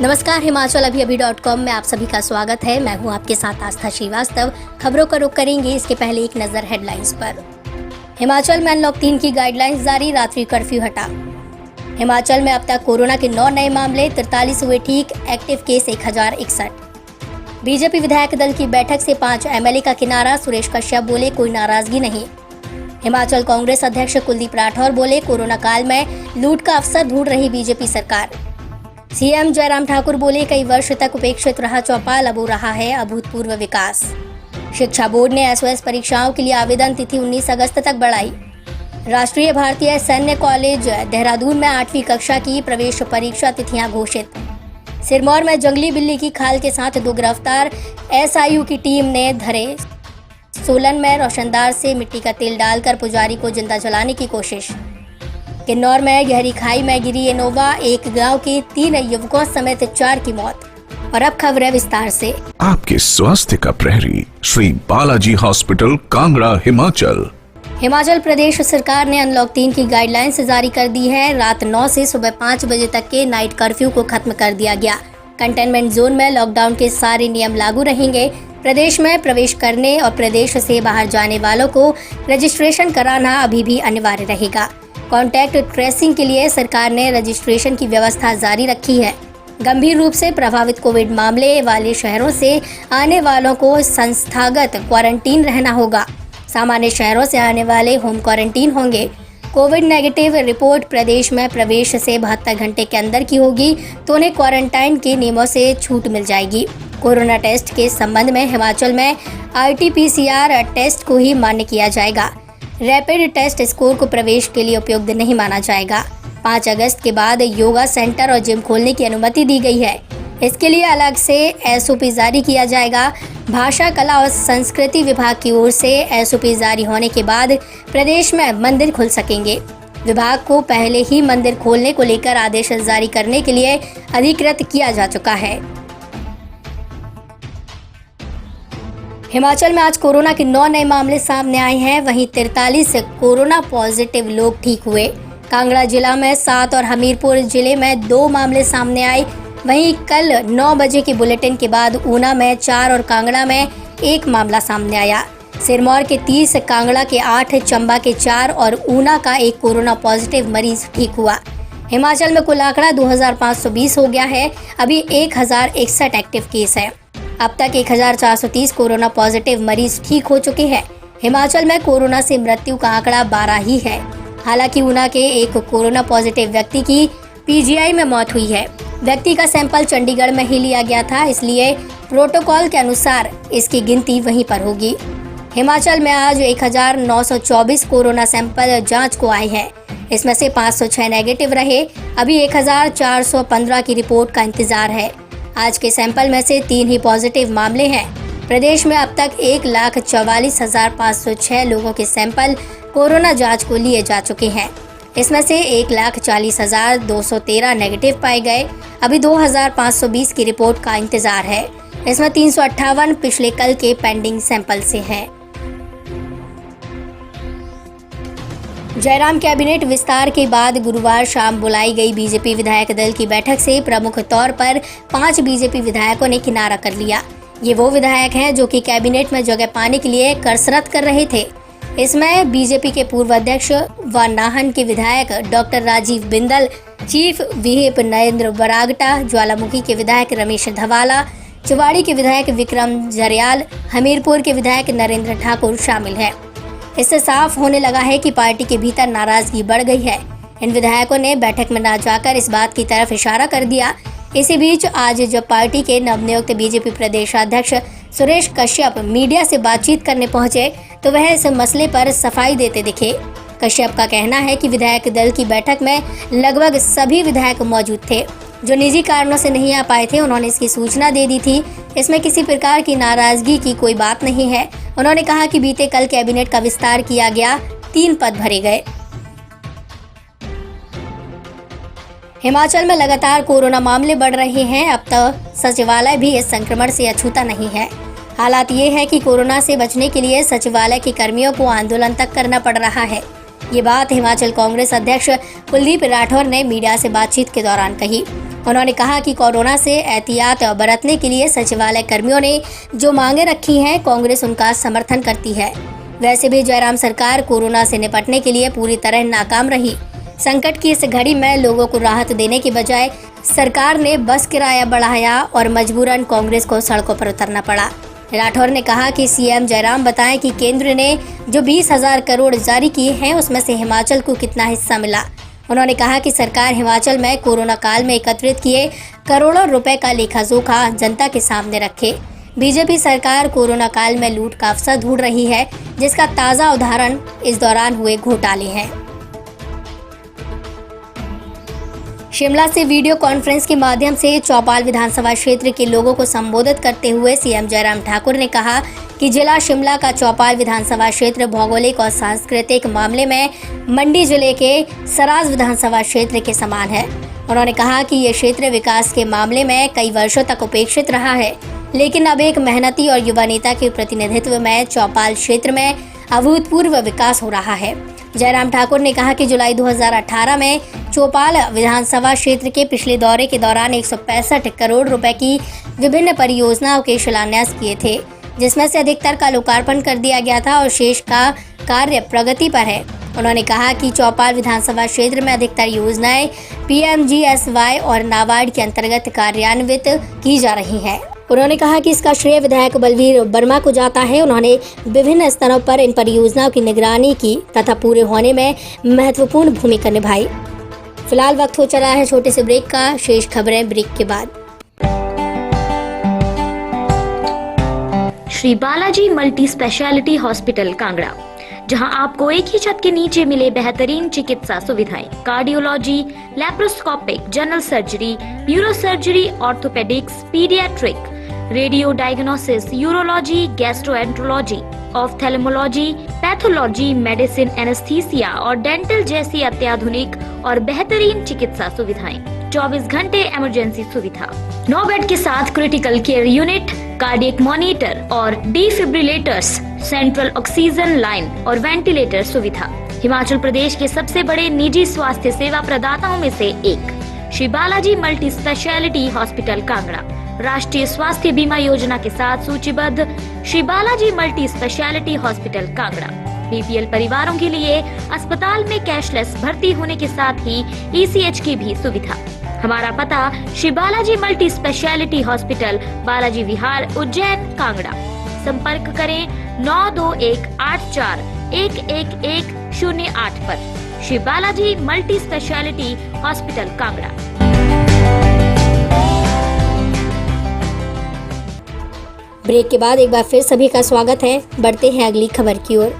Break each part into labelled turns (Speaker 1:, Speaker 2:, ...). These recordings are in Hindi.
Speaker 1: नमस्कार, हिमाचल अभी.com में आप सभी का स्वागत है। मैं हूं आपके साथ आस्था श्रीवास्तव। खबरों का रुख करेंगे, इसके पहले एक नजर हेडलाइंस पर। हिमाचल में अनलॉक 3 की गाइडलाइंस जारी, रात्रि कर्फ्यू हटा। हिमाचल में अब तक कोरोना के 9 नए मामले, 43 हुए ठीक, एक्टिव केस 1061। बीजेपी विधायक दल की बैठक से 5 एमएलए का किनारा, सुरेश कश्यप बोले कोई नाराजगी नहीं। हिमाचल कांग्रेस अध्यक्ष कुलदीप राठौर बोले कोरोना काल में लूट का अवसर ढूंढ रही बीजेपी सरकार। सीएम जयराम ठाकुर बोले कई वर्ष तक उपेक्षित रहा चौपाल, अब हो रहा है अभूतपूर्व विकास। शिक्षा बोर्ड ने एसओएस परीक्षाओं के लिए आवेदन तिथि 19 अगस्त तक बढ़ाई। राष्ट्रीय भारतीय सैन्य कॉलेज देहरादून में 8वीं कक्षा की प्रवेश परीक्षा तिथियां घोषित। सिरमौर में जंगली बिल्ली की खाल के साथ 2 गिरफ्तार, एसआईयू की टीम ने धरे। सोलन में रोशनदार से मिट्टी का तेल डालकर पुजारी को जिंदा जलाने की कोशिश। किन्नौर में गहरी खाई में गिरी इनोवा, एक गांव के 3 युवकों समेत 4 की मौत। और अब खबरें विस्तार से।
Speaker 2: आपके स्वास्थ्य का प्रहरी श्री बालाजी हॉस्पिटल, कांगड़ा, हिमाचल।
Speaker 1: हिमाचल प्रदेश सरकार ने अनलॉक 3 की गाइडलाइंस जारी कर दी है। रात 9 से सुबह 5 बजे तक के नाइट कर्फ्यू को खत्म कर दिया गया। कंटेनमेंट जोन में लॉकडाउन के सारे नियम लागू रहेंगे। प्रदेश में प्रवेश करने और प्रदेश से बाहर जाने वालों को रजिस्ट्रेशन कराना अभी भी अनिवार्य रहेगा। कॉन्टैक्ट ट्रेसिंग के लिए सरकार ने रजिस्ट्रेशन की व्यवस्था जारी रखी है। गंभीर रूप से प्रभावित कोविड मामले वाले शहरों से आने वालों को संस्थागत क्वारंटीन रहना होगा। सामान्य शहरों से आने वाले होम क्वारंटीन होंगे। कोविड नेगेटिव रिपोर्ट प्रदेश में प्रवेश से 72 घंटे के अंदर की होगी तो उन्हें क्वारंटाइन के नियमों से छूट मिल जाएगी। कोरोना टेस्ट के संबंध में हिमाचल में RT-PCR टेस्ट को ही मान्य किया जाएगा। रैपिड टेस्ट स्कोर को प्रवेश के लिए उपयुक्त नहीं माना जाएगा। 5 अगस्त के बाद योगा सेंटर और जिम खोलने की अनुमति दी गई है। इसके लिए अलग से SOP जारी किया जाएगा। भाषा, कला और संस्कृति विभाग की ओर से SOP जारी होने के बाद प्रदेश में मंदिर खुल सकेंगे। विभाग को पहले ही मंदिर खोलने को लेकर आदेश जारी करने के लिए अधिकृत किया जा चुका है। हिमाचल में आज कोरोना के 9 नए मामले सामने आए हैं, वहीं 43 कोरोना पॉजिटिव लोग ठीक हुए। कांगड़ा जिला में 7 और हमीरपुर जिले में 2 मामले सामने आए। वहीं कल 9 बजे के बुलेटिन के बाद ऊना में 4 और कांगड़ा में 1 मामला सामने आया। सिरमौर के 30, कांगड़ा के 8, चंबा के 4 और ऊना का 1 कोरोना पॉजिटिव मरीज ठीक हुआ। हिमाचल में कुल आंकड़ा 2520 हो गया है। अभी 1061 एक्टिव केस है। अब तक 1430 कोरोना पॉजिटिव मरीज ठीक हो चुके हैं। हिमाचल में कोरोना से मृत्यु का आंकड़ा 12 ही है। हालांकि ऊना के 1 कोरोना पॉजिटिव व्यक्ति की PGI में मौत हुई है। व्यक्ति का सैंपल चंडीगढ़ में ही लिया गया था, इसलिए प्रोटोकॉल के अनुसार इसकी गिनती वहीं पर होगी। हिमाचल में आज 1924 कोरोना सैंपल जांच को आए हैं। इसमें से 506 नेगेटिव रहे। अभी 1415 की रिपोर्ट का इंतजार है। आज के सैंपल में से 3 ही पॉजिटिव मामले हैं। प्रदेश में अब तक 1,44,506 लोगों के सैंपल कोरोना जांच को लिए जा चुके हैं। इसमें से 1,40,213 नेगेटिव पाए गए। अभी 2,520 की रिपोर्ट का इंतजार है। इसमें 358 पिछले कल के पेंडिंग सैंपल से हैं। जयराम कैबिनेट विस्तार के बाद गुरुवार शाम बुलाई गई बीजेपी विधायक दल की बैठक से प्रमुख तौर पर 5 बीजेपी विधायकों ने किनारा कर लिया। ये वो विधायक हैं जो कि कैबिनेट में जगह पाने के लिए कसरत कर रहे थे। इसमें बीजेपी के पूर्व अध्यक्ष व नाहन के विधायक doctor Rajeev Bindal, chief whip Narendra Bragta, Jwalamukhi के विधायक रमेश धवाला, चुवाड़ी के विधायक विक्रम जरयाल, हमीरपुर के विधायक नरेंद्र ठाकुर शामिल है। इससे साफ होने लगा है कि पार्टी के भीतर नाराजगी बढ़ गई है। इन विधायकों ने बैठक में न जाकर इस बात की तरफ इशारा कर दिया। इसी बीच आज जब पार्टी के नवनियुक्त बीजेपी प्रदेशाध्यक्ष सुरेश कश्यप मीडिया से बातचीत करने पहुंचे तो वह इस मसले पर सफाई देते दिखे। कश्यप का कहना है कि विधायक दल की बैठक में लगभग सभी विधायक मौजूद थे। जो निजी कारणों से नहीं आ पाए थे, उन्होंने इसकी सूचना दे दी थी। इसमें किसी प्रकार की नाराजगी की कोई बात नहीं है। उन्होंने कहा कि बीते कल कैबिनेट का विस्तार किया गया, 3 पद भरे गए। हिमाचल में लगातार कोरोना मामले बढ़ रहे हैं। अब तक सचिवालय भी इस संक्रमण से अछूता नहीं है। हालात ये है कि कोरोना से बचने के लिए सचिवालय के कर्मियों को आंदोलन तक करना पड़ रहा है। ये बात हिमाचल कांग्रेस अध्यक्ष कुलदीप राठौर ने मीडिया से बातचीत के दौरान कही। उन्होंने कहा कि कोरोना से एहतियात बरतने के लिए सचिवालय कर्मियों ने जो मांगे रखी हैं, कांग्रेस उनका समर्थन करती है। वैसे भी जयराम सरकार कोरोना से निपटने के लिए पूरी तरह नाकाम रही। संकट की इस घड़ी में लोगों को राहत देने की बजाय सरकार ने बस किराया बढ़ाया और मजबूरन कांग्रेस को सड़कों पर उतरना पड़ा। राठौर ने कहा कि सीएम जयराम बताएं कि केंद्र ने जो 20,000 करोड़ जारी किए हैं, उसमें से हिमाचल को कितना हिस्सा मिला। उन्होंने कहा कि सरकार हिमाचल में कोरोना काल में एकत्रित किए करोड़ों रुपए का लेखा जोखा जनता के सामने रखे। बीजेपी सरकार कोरोना काल में लूट का अवसर ढूंढ रही है, जिसका ताज़ा उदाहरण इस दौरान हुए घोटाले हैं। शिमला से वीडियो कॉन्फ्रेंस के माध्यम से चौपाल विधानसभा क्षेत्र के लोगों को संबोधित करते हुए सीएम जयराम ठाकुर ने कहा कि जिला शिमला का चौपाल विधानसभा क्षेत्र भौगोलिक और सांस्कृतिक मामले में मंडी जिले के सराज विधानसभा क्षेत्र के समान है। उन्होंने कहा कि ये क्षेत्र विकास के मामले में कई वर्षों तक उपेक्षित रहा है, लेकिन अब एक मेहनती और युवा नेता के प्रतिनिधित्व में चौपाल क्षेत्र में अभूतपूर्व विकास हो रहा है। जयराम ठाकुर ने कहा कि जुलाई 2018 में चौपाल विधानसभा क्षेत्र के पिछले दौरे के दौरान 165 करोड़ रुपए की विभिन्न परियोजनाओं के शिलान्यास किए थे, जिसमें से अधिकतर का लोकार्पण कर दिया गया था और शेष का कार्य प्रगति पर है। उन्होंने कहा कि चौपाल विधानसभा क्षेत्र में अधिकतर योजनाएं PMGSY और नाबार्ड के अंतर्गत कार्यान्वित की जा रही हैं। उन्होंने कहा कि इसका श्रेय विधायक बलवीर वर्मा को जाता है। उन्होंने विभिन्न स्तरों पर इन परियोजनाओं की निगरानी की तथा पूरे होने में महत्वपूर्ण भूमिका निभाई। फिलहाल वक्त हो चला है छोटे से ब्रेक का। शेष खबरें ब्रेक के बाद।
Speaker 3: Shri Balaji multi speciality hospital Kangra, जहां आपको एक ही छत के नीचे मिले बेहतरीन चिकित्सा सुविधाएं, cardiology, laparoscopic, general surgery, neuro surgery, orthopaedics, paediatric, radio diagnosis, urology, gastroenterology, ophthalmology, pathology, medicine, anaesthesia और डेंटल जैसी अत्याधुनिक और बेहतरीन चिकित्सा सुविधाएं, 24 घंटे इमरजेंसी सुविधा, 9 बेड के साथ critical care unit, cardiac monitor और डिफिब्रिलेटर्स, सेंट्रल ऑक्सीजन लाइन और वेंटिलेटर सुविधा। हिमाचल प्रदेश के सबसे बड़े निजी स्वास्थ्य सेवा प्रदाताओं में से एक Shri Balaji multi speciality hospital Kangra राष्ट्रीय स्वास्थ्य बीमा योजना के साथ सूचीबद्ध Shri Balaji multi speciality hospital Kangra BPL परिवारों के लिए अस्पताल में कैशलेस भर्ती होने के साथ ही ECH की भी सुविधा। हमारा पता Shri Balaji multi speciality hospital, Balaji Vihar, Ujjain, Kangra. संपर्क करें 9218411108 पर। Shri Balaji multi speciality hospital Kangra.
Speaker 1: Break के बाद एक बार फिर सभी का स्वागत है। बढ़ते हैं अगली खबर की ओर।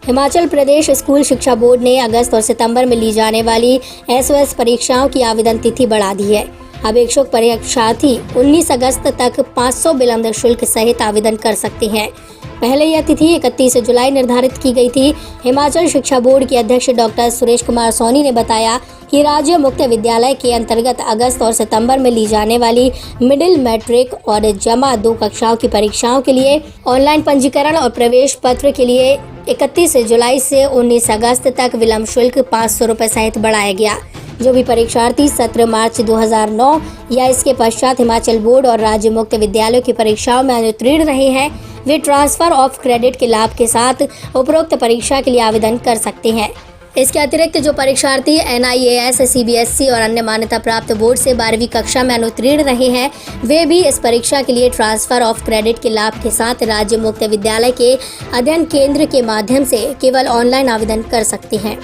Speaker 1: हिमाचल प्रदेश स्कूल शिक्षा बोर्ड ने अगस्त और सितंबर में ली जाने वाली SOS परीक्षाओं की आवेदन तिथि बढ़ा दी है। अब इच्छुक परीक्षार्थी 19 अगस्त तक 500 विलंब शुल्क सहित आवेदन कर सकते हैं। पहले यह तिथि 31 जुलाई निर्धारित की गई थी। हिमाचल शिक्षा बोर्ड के अध्यक्ष डॉक्टर सुरेश कुमार सोनी ने बताया कि राज्य मुक्त विद्यालय के अंतर्गत अगस्त और सितंबर में ली जाने वाली मिडिल, मैट्रिक और जमा 2 कक्षाओं की परीक्षाओं के लिए ऑनलाइन पंजीकरण और प्रवेश पत्र के लिए 31 जुलाई से 19 अगस्त तक विलंब शुल्क 500 रुपए सहित बढ़ाया गया। जो भी परीक्षार्थी 17 मार्च 2009 या इसके पश्चात हिमाचल बोर्ड और राज्य मुक्त विद्यालयों की परीक्षाओं में अनुत्तीर्ण रहे हैं, वे ट्रांसफर ऑफ क्रेडिट के लाभ के साथ उपरोक्त परीक्षा के लिए आवेदन कर सकते हैं। इसके अतिरिक्त जो परीक्षार्थी NIAS, CBSE और अन्य मान्यता प्राप्त बोर्ड से 12वीं कक्षा में अनुत्तीर्ण रहे हैं, वे भी इस परीक्षा के लिए ट्रांसफर ऑफ क्रेडिट के लाभ के साथ राज्य मुक्त विद्यालय के अध्ययन केंद्र के माध्यम से केवल ऑनलाइन आवेदन कर सकते हैं।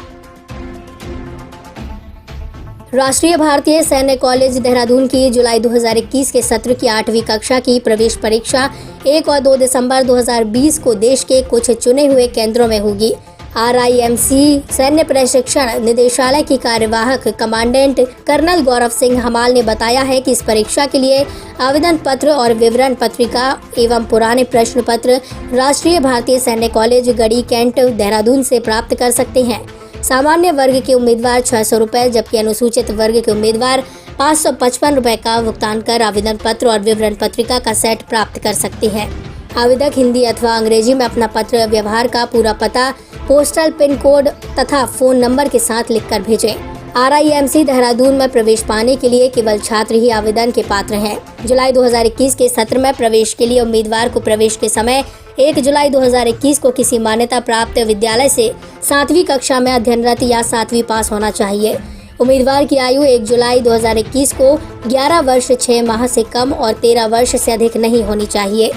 Speaker 1: राष्ट्रीय भारतीय सैन्य कॉलेज देहरादून की जुलाई 2021 के सत्र की 8वीं कक्षा की प्रवेश परीक्षा 1 और 2 दिसंबर 2020 को देश के कुछ चुने हुए केंद्रों में होगी। RIMC सैन्य प्रशिक्षण निदेशालय की कार्यवाहक कमांडेंट कर्नल गौरव सिंह हमाल ने बताया है कि इस परीक्षा के लिए आवेदन पत्र और विवरण पत्रिका एवं पुराने प्रश्न पत्र राष्ट्रीय भारतीय सैन्य कॉलेज गढ़ी कैंट देहरादून से प्राप्त कर सकते हैं। सामान्य वर्ग के उम्मीदवार 600 रुपए, जबकि अनुसूचित वर्ग के उम्मीदवार 555 रुपए का भुगतान कर आवेदन पत्र और विवरण पत्रिका का सेट प्राप्त कर सकते हैं। आवेदक हिंदी अथवा अंग्रेजी में अपना पत्र व्यवहार का पूरा पता, पोस्टल पिन कोड तथा फोन नंबर के साथ लिखकर भेजें। RIMC देहरादून में प्रवेश पाने के लिए केवल छात्र ही आवेदन के पात्र हैं। जुलाई 2021 के सत्र में प्रवेश के लिए उम्मीदवार को प्रवेश के समय 1 जुलाई 2021 को किसी मान्यता प्राप्त विद्यालय से 7वीं कक्षा में अध्ययनरत या 7वीं पास होना चाहिए। उम्मीदवार की आयु 1 जुलाई 2021 को 11 वर्ष 6 माह से कम और 13 वर्ष से अधिक नहीं होनी चाहिए।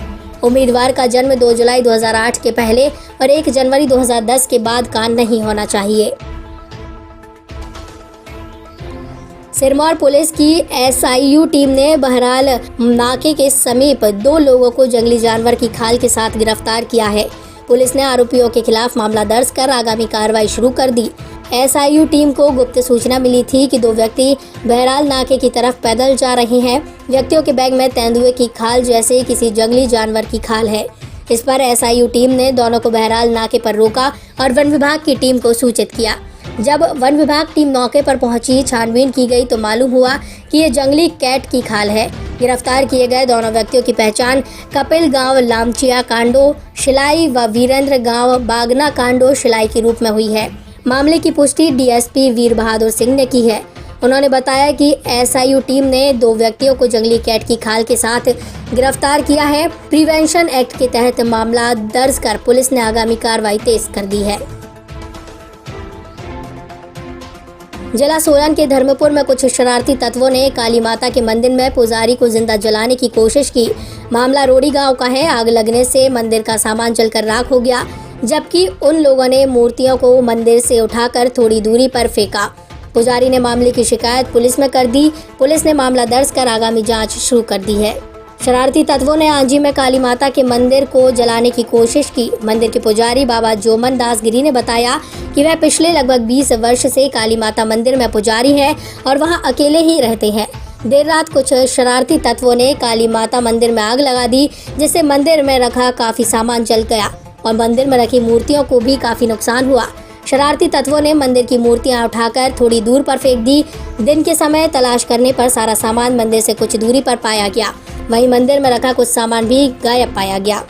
Speaker 1: उम्मीदवार का जन्म 2 जुलाई 2008 के पहले और 1 जनवरी 2010 के बाद का नहीं होना चाहिए। सिरमौर पुलिस की SIU टीम ने बहराल नाके के समीप 2 लोगों को जंगली जानवर की खाल के साथ गिरफ्तार किया है। पुलिस ने आरोपियों के खिलाफ मामला दर्ज कर आगामी कार्रवाई शुरू कर दी। SIU टीम को गुप्त सूचना मिली थी कि 2 व्यक्ति बहराल नाके की तरफ पैदल जा रहे हैं। व्यक्तियों के बैग में तेंदुए की खाल जैसे किसी जंगली जानवर की खाल है। इस पर SIU टीम ने दोनों को बहराल नाके पर रोका और वन विभाग की टीम को सूचित किया। जब वन विभाग टीम मौके पर पहुंची, छानबीन की गई तो मालूम हुआ कि ये जंगली कैट की खाल है। गिरफ्तार किए गए दोनों व्यक्तियों की पहचान कपिल गांव लामचिया कांडो शिलाई व वीरेंद्र गांव बागना कांडो शिलाई के रूप में हुई है। मामले की पुष्टि DSP वीर बहादुर सिंह ने की है। उन्होंने बताया कि SIU टीम ने 2 व्यक्तियों को जंगली कैट की खाल के साथ गिरफ्तार किया है। प्रिवेंशन एक्ट के तहत मामला दर्ज कर पुलिस ने आगामी कार्रवाई तेज कर दी है। जिला सोलन के धर्मपुर में कुछ शरारती तत्वों ने काली माता के मंदिर में पुजारी को जिंदा जलाने की कोशिश की। मामला रोड़ी गांव का है। आग लगने से मंदिर का सामान जलकर राख हो गया, जबकि उन लोगों ने मूर्तियों को मंदिर से उठाकर थोड़ी दूरी पर फेंका। पुजारी ने मामले की शिकायत पुलिस में कर दी। पुलिस ने मामला दर्ज कर आगामी जांच शुरू कर दी है। शरारती तत्वों ने आंजी में काली माता के मंदिर को जलाने की कोशिश की। मंदिर के पुजारी बाबा जोमन दास गिरी ने बताया कि वह पिछले लगभग 20 वर्ष से काली माता मंदिर में पुजारी है और वहां अकेले ही रहते हैं। देर रात कुछ शरारती तत्वों ने काली माता मंदिर में आग लगा दी, जिससे मंदिर में रखा काफी सामान जल गया और मंदिर में रखी मूर्तियों को भी काफी नुकसान हुआ। शरारती तत्वों ने मंदिर की मूर्तियां उठाकर थोड़ी दूर पर फेंक दी। दिन के समय तलाश करने पर सारा सामान मंदिर से कुछ दूरी पर पाया गया। वहीं मंदिर में रखा कुछ सामान भी गायब पाया गया।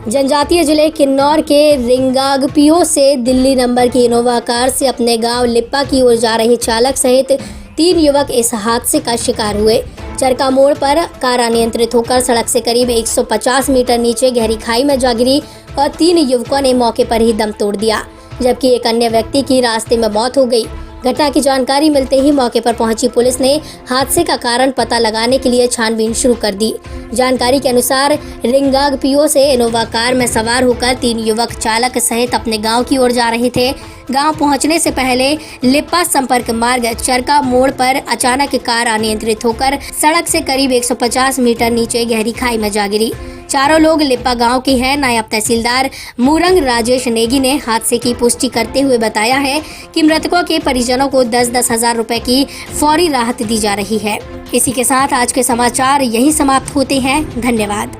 Speaker 1: जनजातीय जिले किन्नौर के रिंगागपियो से दिल्ली नंबर की इनोवा कार से अपने गांव लिप्पा की ओर जा रहे चालक सहित 3 युवक इस हादसे का शिकार हुए। चरका मोड़ पर कार अनियंत्रित होकर सड़क से करीब 150 मीटर नीचे गहरी खाई में जा गिरी और 3 युवकों ने मौके पर ही दम तोड़ दिया, जबकि एक अन्य व्यक्ति की रास्ते में मौत हो गई। घटना की जानकारी मिलते ही मौके पर पहुंची पुलिस ने हादसे का कारण पता लगाने के लिए छानबीन शुरू कर दी। जानकारी के अनुसार रिंगागपियो से इनोवा कार में सवार होकर 3 युवक चालक सहित अपने गांव की ओर जा रहे थे। गांव पहुंचने से पहले लिप्पा संपर्क मार्ग चरका मोड़ पर अचानक कार अनियंत्रित होकर सड़क से करीब 150 मीटर नीचे गहरी खाई में जा गिरी। चारों लोग लिप्पा गांव के हैं। नायब तहसीलदार मूरंग राजेश नेगी ने हादसे की पुष्टि करते हुए बताया है कि मृतकों के परिजनों को 10-10 हजार रुपए की फौरी राहत दी जा रही है। इसी के साथ आज के समाचार यहीं समाप्त होते हैं। धन्यवाद।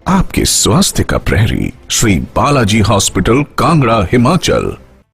Speaker 2: आपके स्वास्थ्य का प्रहरी श्री बालाजी हॉस्पिटल कांगड़ा हिमाचल।